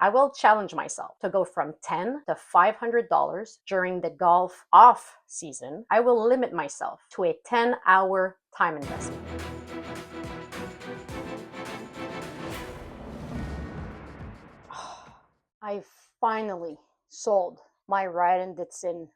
I will challenge myself to go from $10 to $500 during the golf off season. I will limit myself to a 10-hour time investment. I finally sold my Wright Ditson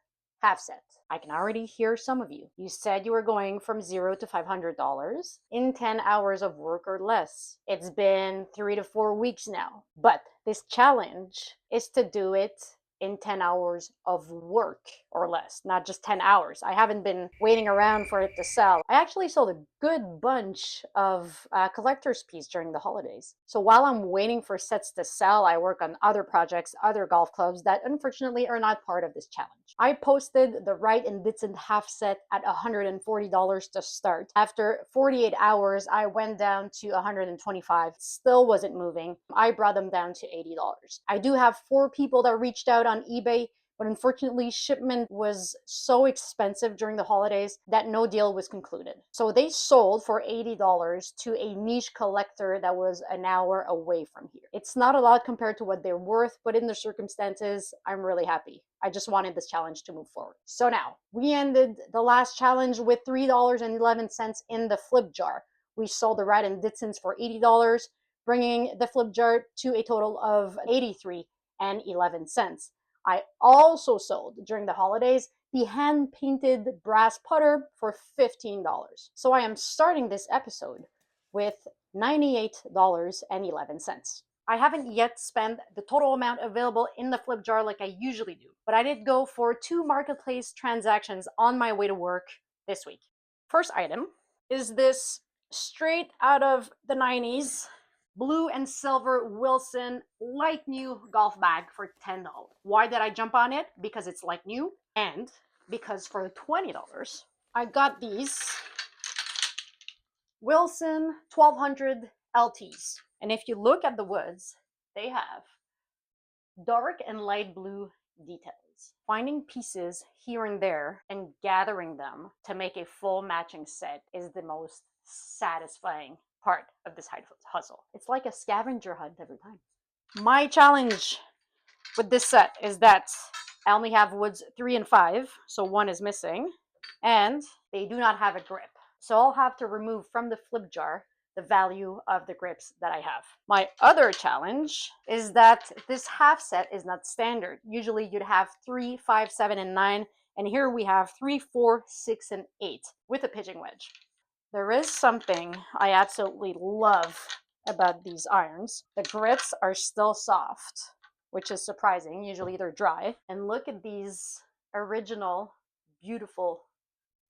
half set. I can already hear some of you. You said you were going from $0 to $500 in 10 hours of work or less. It's been 3 to 4 weeks now. But this challenge is to do it in 10 hours of work or less, not just 10 hours. I haven't been waiting around for it to sell. I actually sold a good bunch of collector's pieces during the holidays. So while I'm waiting for sets to sell, I work on other projects, other golf clubs that unfortunately are not part of this challenge. I posted the Wright Ditson half set at $140 to start. After 48 hours, I went down to $125. Still wasn't moving. I brought them down to $80. I do have 4 people that reached out on eBay, but unfortunately shipment was so expensive during the holidays that no deal was concluded. So they sold for $80 to a niche collector that was an hour away from here. It's not a lot compared to what they're worth, but in the circumstances, I'm really happy. I just wanted this challenge to move forward. So now, we ended the last challenge with $3.11 in the flip jar. We sold the Wright Ditsons for $80, bringing the flip jar to a total of $83.11. I also sold during the holidays the hand-painted brass putter for $15. So I am starting this episode with $98.11. I haven't yet spent the total amount available in the flip jar like I usually do, but I did go for 2 marketplace transactions on my way to work this week. First item is this straight out of the 90s blue and silver Wilson light new golf bag for $10. Why did I jump on it? Because it's light new, and because for $20 I got these Wilson 1200 LTs. And if you look at the woods, they have dark and light blue details. Finding pieces here and there and gathering them to make a full matching set is the most satisfying part of this hustle. It's like a scavenger hunt every time. My challenge with this set is that I only have woods 3 and 5, so 1 is missing, and they do not have a grip. So I'll have to remove from the flip jar the value of the grips that I have. My other challenge is that this half set is not standard. Usually you'd have 3, 5, 7, and 9, and here we have 3, 4, 6, and 8 with a pitching wedge. There is something I absolutely love about these irons. The grips are still soft, which is surprising. Usually they're dry. And look at these original, beautiful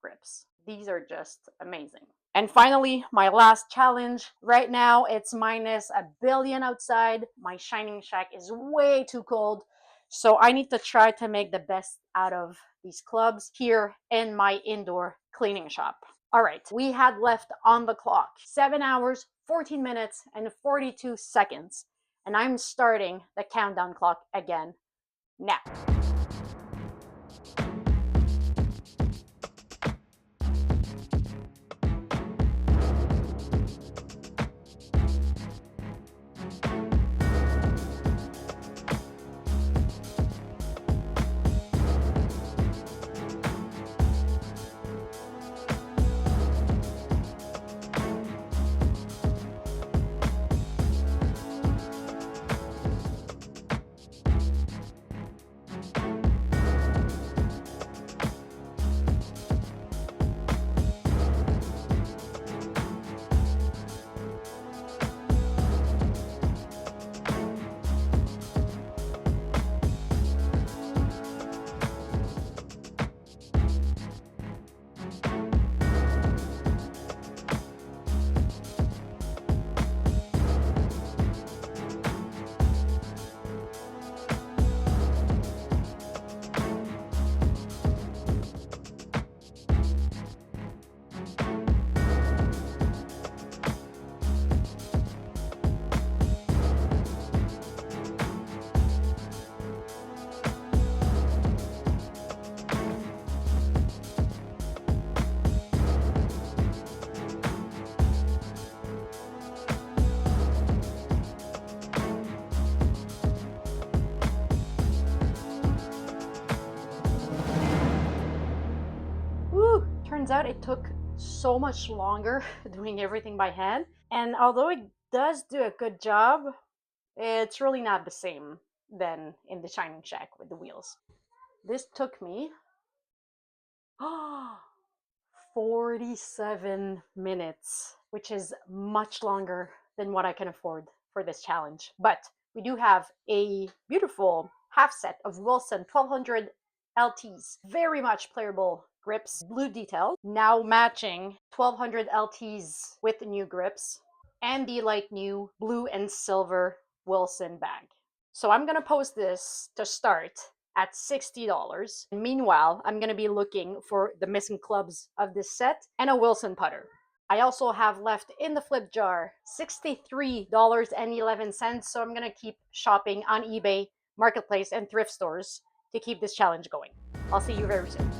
grips. These are just amazing. And finally, my last challenge. Right now, it's minus a billion outside. My Shining Shack is way too cold. So I need to try to make the best out of these clubs here in my indoor cleaning shop. All right, we had left on the clock 7 hours, 14 minutes, and 42 seconds. And I'm starting the countdown clock again now. out it took so much longer doing everything by hand. And although it does do a good job, it's really not the same than in the Shining Shack with the wheels. This took me 47 minutes, which is much longer than what I can afford for this challenge. But we do have a beautiful half set of Wilson 1200 LTs, very much playable grips, blue details, now matching 1200 LTs with the new grips, and the like new blue and silver Wilson bag. So I'm gonna post this to start at $60. Meanwhile, I'm gonna be looking for the missing clubs of this set and a Wilson putter. I also have left in the flip jar $63.11, so I'm gonna keep shopping on eBay, Marketplace, and thrift stores to keep this challenge going. I'll see you very soon.